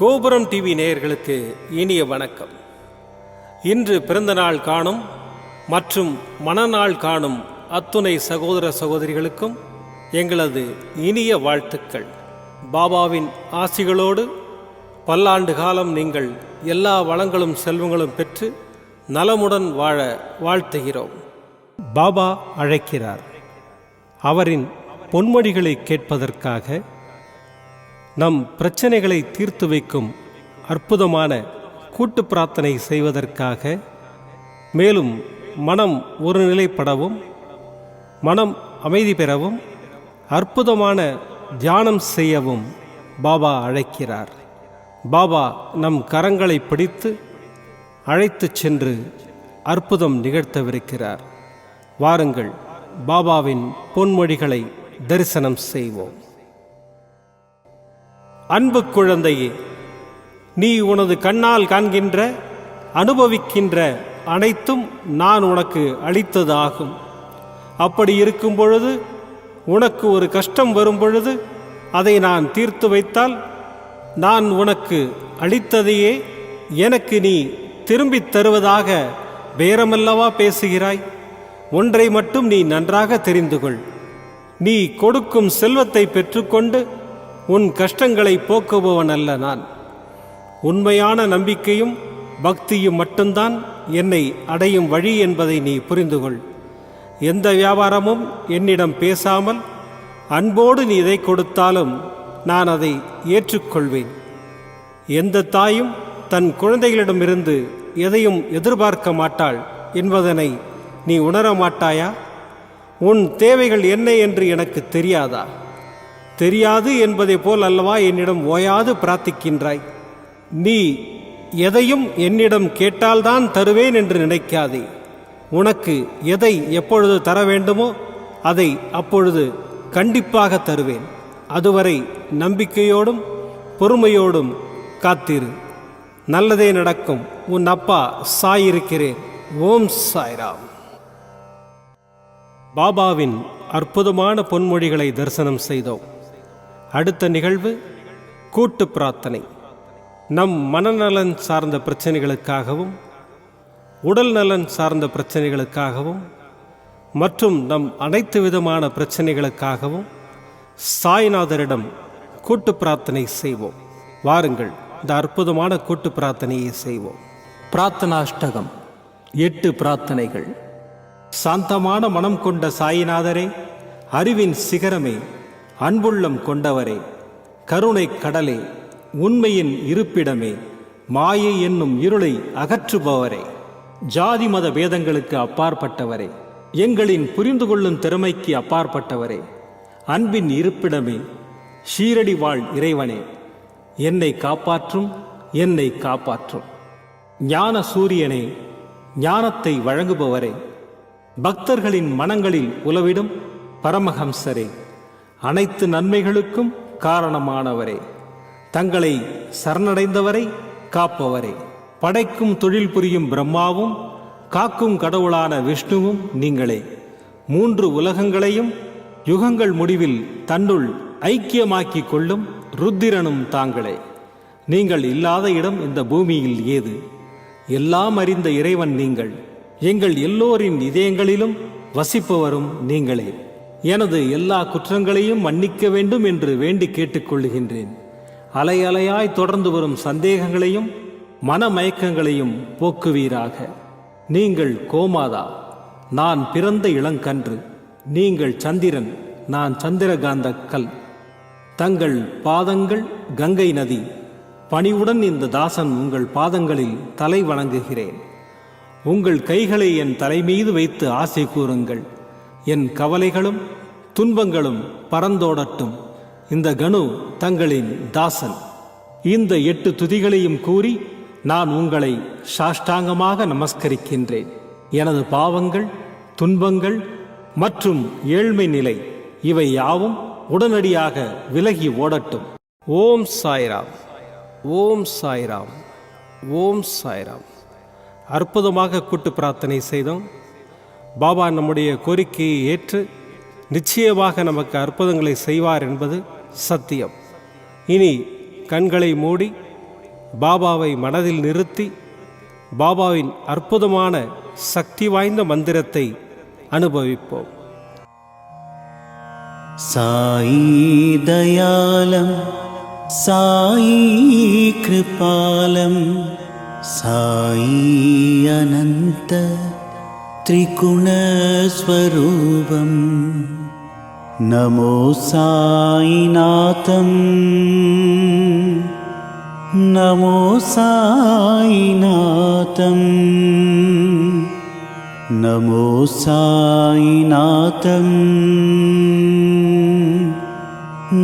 கோபுரம் டிவி நேயர்களுக்கு இனிய வணக்கம். இன்று பிறந்தநாள் காணும் மற்றும் மணநாள் காணும் அத்துணை சகோதர சகோதரிகளுக்கும் எங்களது இனிய வாழ்த்துக்கள். பாபாவின் ஆசிகளோடு பல்லாண்டு காலம் நீங்கள் எல்லா வளங்களும் செல்வங்களும் பெற்று நலமுடன் வாழ வாழ்த்துகிறோம். பாபா அழைக்கிறார். அவரின் பொன்மொழிகளை கேட்பதற்காக, நம் பிரச்சனைகளை தீர்த்து வைக்கும் அற்புதமான கூட்டு பிரார்த்தனை செய்வதற்காக, மேலும் மனம் ஒருநிலைப்படவும் மனம் அமைதி பெறவும் அற்புதமான தியானம் செய்யவும் பாபா அழைக்கிறார். பாபா நம் கரங்களை பிடித்து அழைத்துச் சென்று அற்புதம் நிகழ்த்தவிருக்கிறார். வாருங்கள், பாபாவின் பொன்மொழிகளை தரிசனம் செய்வோம். அன்பு குழந்தையே, நீ உனது கண்ணால் காண்கின்ற அனுபவிக்கின்ற அனைத்தும் நான் உனக்கு அளித்தது ஆகும். அப்படி இருக்கும் பொழுது, உனக்கு ஒரு கஷ்டம் வரும் பொழுது அதை நான் தீர்த்து வைத்தால், நான் உனக்கு அளித்ததையே எனக்கு நீ திரும்பித் தருவதாக பேரமல்லவா பேசுகிறாய்? ஒன்றை மட்டும் நீ நன்றாக தெரிந்து கொள். நீ கொடுக்கும் செல்வத்தை பெற்றுக்கொண்டு உன் கஷ்டங்களை போக்குபவன் அல்ல நான். உண்மையான நம்பிக்கையும் பக்தியும் மட்டும்தான் என்னை அடையும் வழி என்பதை நீ புரிந்து கொள். எந்த வியாபாரமும் என்னிடம் பேசாமல் அன்போடு நீ எதை கொடுத்தாலும் நான் அதை ஏற்றுக்கொள்வேன். எந்த தாயும் தன் குழந்தைகளிடமிருந்து எதையும் எதிர்பார்க்க மாட்டாள் என்பதனை நீ உணர மாட்டாயா? உன் தேவைகள் என்ன என்று எனக்கு தெரியாதா? தெரியாது என்பதை போல் அல்லவா என்னிடம் ஓயாது பிரார்த்திக்கின்றாய்? நீ எதையும் என்னிடம் கேட்டால்தான் தருவேன் என்று நினைக்காதே. உனக்கு எதை எப்பொழுது தர வேண்டுமோ அதை அப்பொழுது கண்டிப்பாக தருவேன். அதுவரை நம்பிக்கையோடும் பொறுமையோடும் காத்திரு. நல்லதே நடக்கும். உன் அப்பா சாய் இருக்கிறேன். ஓம் சாய்ராம். பாபாவின் அற்புதமான பொன்மொழிகளை தரிசனம் செய்தோம். அடுத்த நிகழ்வு கூட்டு பிரார்த்தனை. நம் மனநலன் சார்ந்த பிரச்சனைகளுக்காகவும், உடல் நலன் சார்ந்த பிரச்சனைகளுக்காகவும் மற்றும் நம் அனைத்து விதமான பிரச்சனைகளுக்காகவும் சாய்நாதரிடம் கூட்டு பிரார்த்தனை செய்வோம். வாருங்கள், இந்த அற்புதமான கூட்டு பிரார்த்தனையை செய்வோம். பிரார்த்தனாஷ்டகம். 8 பிரார்த்தனைகள். சாந்தமான மனம் கொண்ட சாயிநாதரே, அறிவின் சிகரமே, அன்புள்ளம் கொண்டவரே, கருணை கடலே, உண்மையின் இருப்பிடமே, மாயை என்னும் இருளை அகற்றுபவரே, ஜாதி மத பேதங்களுக்கு அப்பாற்பட்டவரே, எங்களின் புரிந்து கொள்ளும் திறமைக்கு அப்பாற்பட்டவரே, அன்பின் இருப்பிடமே, ஷீரடி வாழ் இறைவனே, என்னை காப்பாற்றும், என்னை காப்பாற்றும். ஞான சூரியனே, ஞானத்தை வழங்குபவரே, பக்தர்களின் மனங்களில் உலவிடும் பரமஹம்சரே, அனைத்து நன்மைகளுக்கும் காரணமானவரே, தங்களை சரணடைந்தவரை காப்பவரே, படைக்கும் தொழில் புரியும் பிரம்மாவும் காக்கும் கடவுளான விஷ்ணுவும் நீங்களே, 3 உலகங்களையும் யுகங்கள் முடிவில் தன்னுள் ஐக்கியமாக்கிக் கொள்ளும் ருத்திரனும் தாங்களே. நீங்கள் இல்லாத இடம் இந்த பூமியில் ஏது? எல்லாம் அறிந்த இறைவன் நீங்கள். எங்கள் எல்லோரின் இதயங்களிலும் வசிப்பவரும் நீங்களே. எனது எல்லா குற்றங்களையும் மன்னிக்க வேண்டும் என்று வேண்டி கேட்டுக்கொள்ளுகின்றேன். அலை அலையாய் தொடர்ந்து வரும் சந்தேகங்களையும் மனமயக்கங்களையும் போக்குவீராக. நீங்கள் கோமாதா, நான் பிறந்த இளங்கன்று. நீங்கள் சந்திரன், நான் சந்திரகாந்த கல். தங்கள் பாதங்கள் கங்கை நதி. பணிவுடன் இந்த தாசன் உங்கள் பாதங்களில் தலை வணங்குகிறேன். உங்கள் கைகளை என் தலைமீது வைத்து ஆசை கூறுங்கள். என் கவலைகளும் துன்பங்களும் பறந்தோடட்டும். இந்த கணு தங்களின் தாசன். இந்த 8 துதிகளையும் கூறி நான் உங்களை சாஷ்டாங்கமாக நமஸ்கரிக்கின்றேன். எனது பாவங்கள், துன்பங்கள் மற்றும் ஏழ்மை நிலை இவை யாவும் உடனடியாக விலகி ஓடட்டும். ஓம் சாய்ராம், ஓம் சாய்ராம், ஓம் சாய்ராம். அற்புதமாக கூட்டு பிரார்த்தனை செய்தோம். பாபா நம்முடைய கோரிக்கையை ஏற்று நிச்சயமாக நமக்கு அற்புதங்களை செய்வார் என்பது சத்தியம். இனி கண்களை மூடி பாபாவை மனதில் நிறுத்தி பாபாவின் அற்புதமான சக்தி வாய்ந்த மந்திரத்தை அனுபவிப்போம். சாயி தயாலம் சாயி கிருபாலம் சாயி அனந்த त्रिगुणस्वरूपं नमो साईनाथं नमो साईनाथं नमो साईनाथं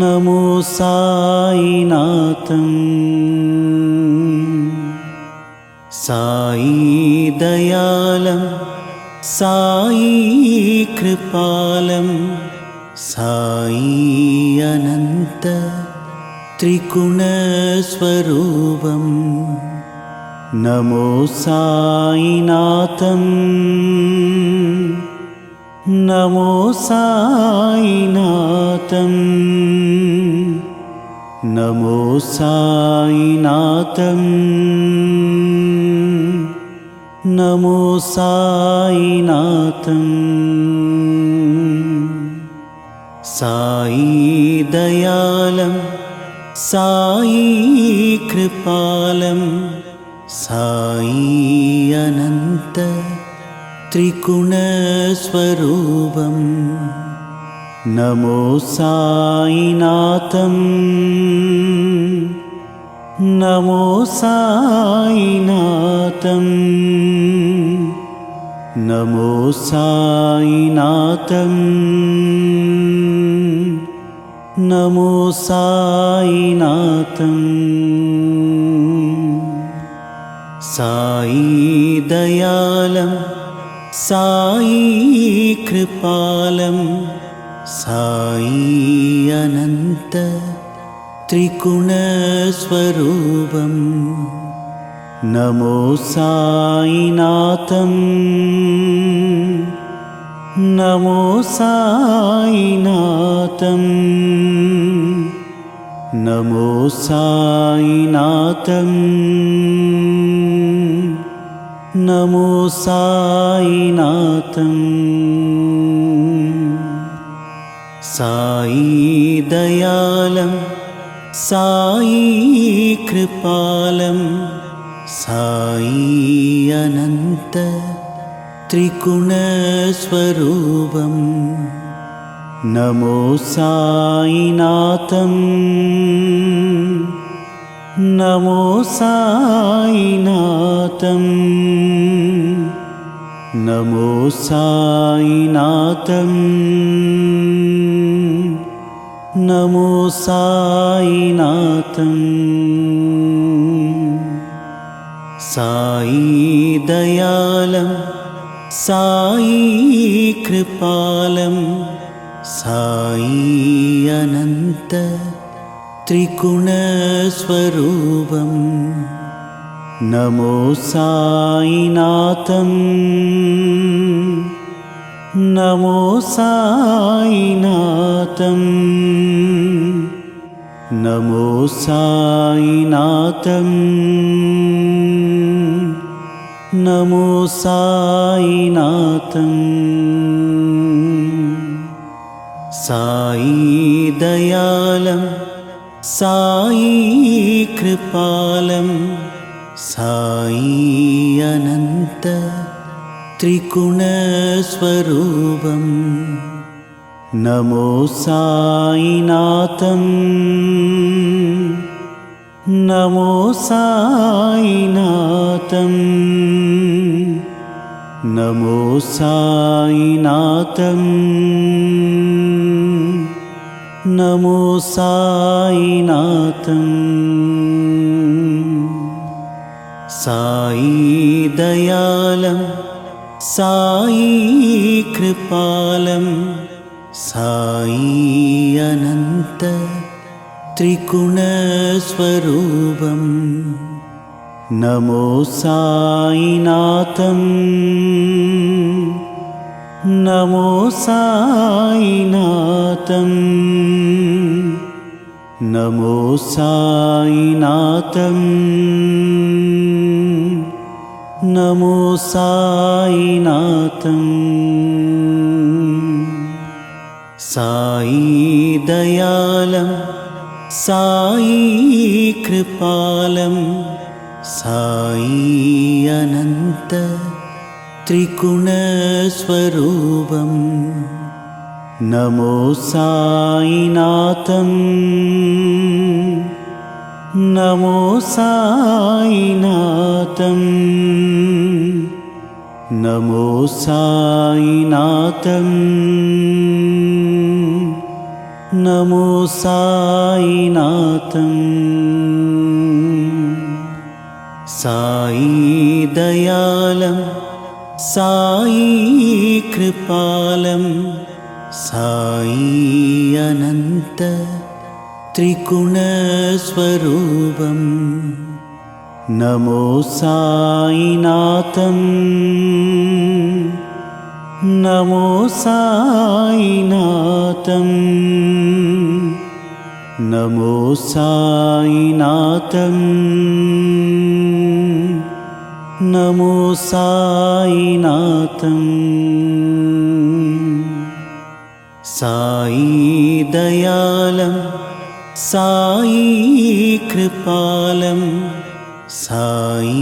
नमो साईनाथं साई दयालं साई कृपालं साई अनंत त्रिगुणस्वरूपं नमो साईनाथं नमो साईनाथं नमो साईनाथं नमो साईनाथं साई दयालं साई कृपालं साई अनंत त्रिगुणस्वरूपं नमो साईनाथं नमो साईनाथं नमो साईनाथं नमो साईनाथं साई दयालं साई कृपालं साई अनंत त्रिगुणस्वरूपं नमो साईनाथं नमो साईनाथं नमो साईनाथं नमो साईनाथं साई दयालं साई कृपालं साई अनंत त्रिगुणस्वरूपं नमो साईनाथं नमो साईनाथं नमो साईनाथं नमो साईनाथं साई दयालं साई कृपालं साई अनंत त्रिगुणस्वरूपं नमो साईनाथं नमो साईनाथं नमो साईनाथं नमो साईनाथं साई दयालं साई कृपालं साई अनंत त्रिगुणस्वरूपं नमो साईनाथं नमो साईनाथं नमो साईनाथं नमो साईनाथं साई दयालं साई कृपालं साई अनंत त्रिगुणस्वरूपं नमो साईनाथं नमो साईनाथं नमो साईनाथं नमो साईनाथं साई दयालं साई कृपालं साई अनंत त्रिगुणस्वरूपं नमो साईनाथं नमो साईनाथं नमो साईनाथं नमो साईनाथं साई दयालं साई कृपालं साई अनंत त्रिगुणस्वरूपं नमो साईनाथं नमो साईनाथं नमो साईनाथं नमो साईनाथं साई दयालं साई कृपालं साई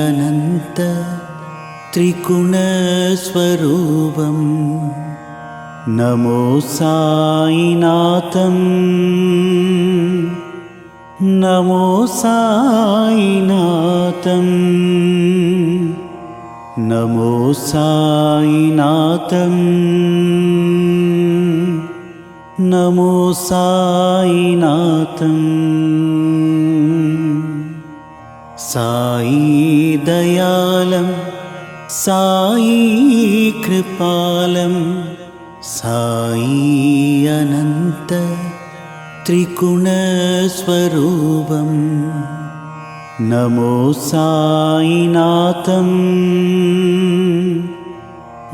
अनंत त्रिगुणस्वरूपं नमो साईनाथं नमो साईनाथं नमो साईनाथं नमो साईनाथं साई दयालं साई कृपालं साई अनंत त्रिगुणस्वरूपं नमो साईनाथं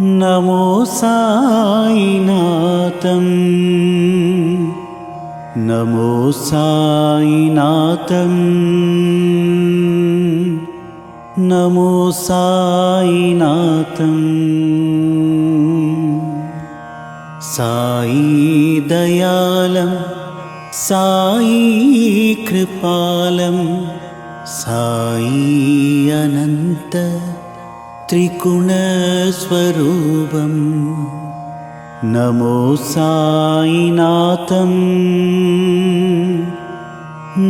नमो साईनाथं नमो साईनाथं नमो साईनाथं साई दयालं साई कृपालं साई अनंत त्रिगुणस्वरूपं नमो साईनाथं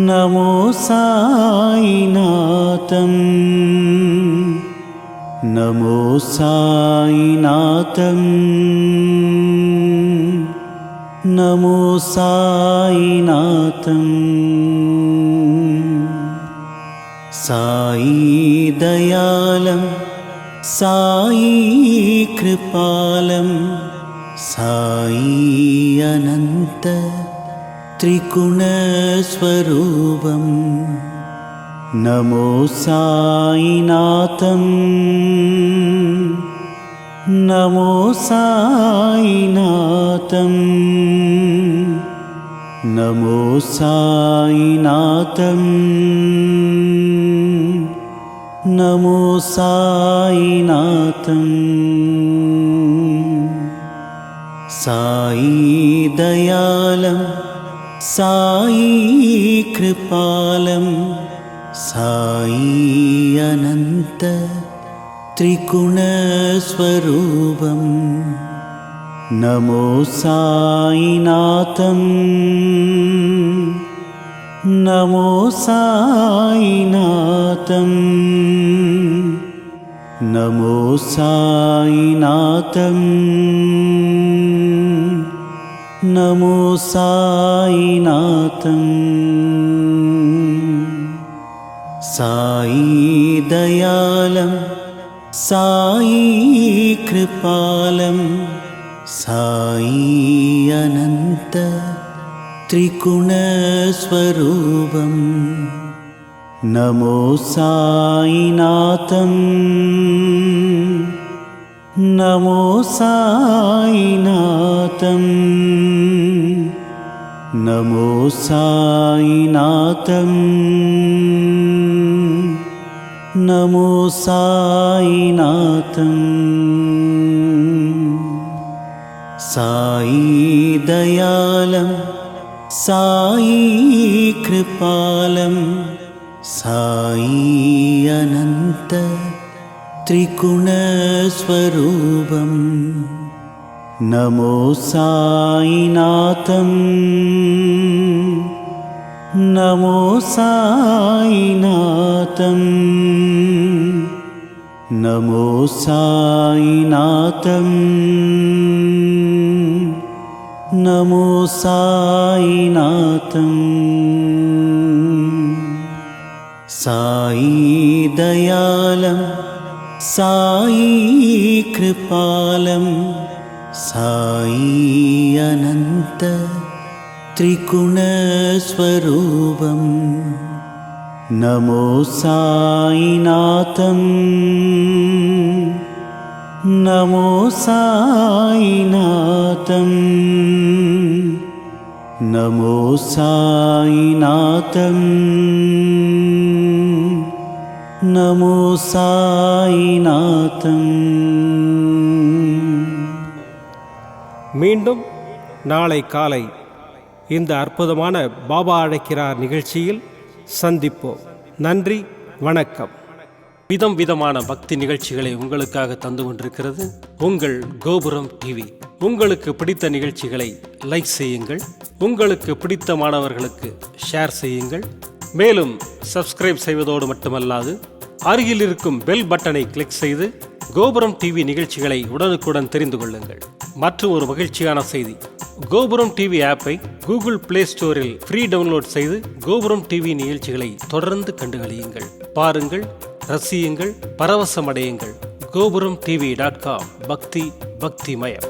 नमो साईनाथं नमो साईनाथं नमो साईनाथं साई दयालं साई कृपालं साई अनंत त्रिगुणस्वरूपं नमो साईनाथं नमो साईनाथं नमो साईनाथं नमो साईनाथं साई दयालं साई कृपालं साई अनंत त्रिगुणस्वरूपं नमो साईनाथं नमो साईनाथं नमो साईनाथं नमो साईनाथं साई दयालं साई कृपालं साई अनंत त्रिगुणस्वरूपं नमो साईनाथं नमो साईनाथं நமோ சாயிநாதம் நமோ சாயிநாதம் சாயி தயாலம் சாயி கிருபாலம் சாயி அனந்த त्रिगुणस्वरूपं नमो साईनाथं नमो साईनाथं नमो साईनाथं नमो साईनाथं साई दयालं साई कृपालं साई अनंत त्रिगुणस्वरूपं नमो साईनाथं नमो साईनाथं नमो साईनाथं நமோ சாயிநாதம். மீண்டும் நாளை காலை இந்த அற்புதமான பாபா அழைக்கிறார் நிகழ்ச்சியில் சந்திப்போம். நன்றி, வணக்கம். விதம் விதமான பக்தி நிகழ்ச்சிகளை உங்களுக்காக தந்து கொண்டிருக்கிறது உங்கள் கோபுரம் டிவி. உங்களுக்கு பிடித்த நிகழ்ச்சிகளை லைக் செய்யுங்கள், உங்களுக்கு பிடித்த மாணவர்களுக்கு ஷேர் செய்யுங்கள். மேலும் சப்ஸ்கிரைப் செய்வதோடு மட்டுமல்லாது அருகில் இருக்கும் பெல் பட்டனை கிளிக் செய்து கோபுரம் டிவி நிகழ்ச்சிகளை உடனுக்குடன் தெரிந்து கொள்ளுங்கள். மற்றும் ஒரு மகிழ்ச்சியான செய்தி, கோபுரம் டிவி ஆப்பை கூகுள் பிளே ஸ்டோரில் ஃப்ரீ டவுன்லோட் செய்து கோபுரம் டிவி நிகழ்ச்சிகளை தொடர்ந்து கண்டுகளியுங்கள், பாருங்கள், ரசியுங்கள், பரவசமடையுங்கள். gopuramtv.com பக்தி பக்திமயம்.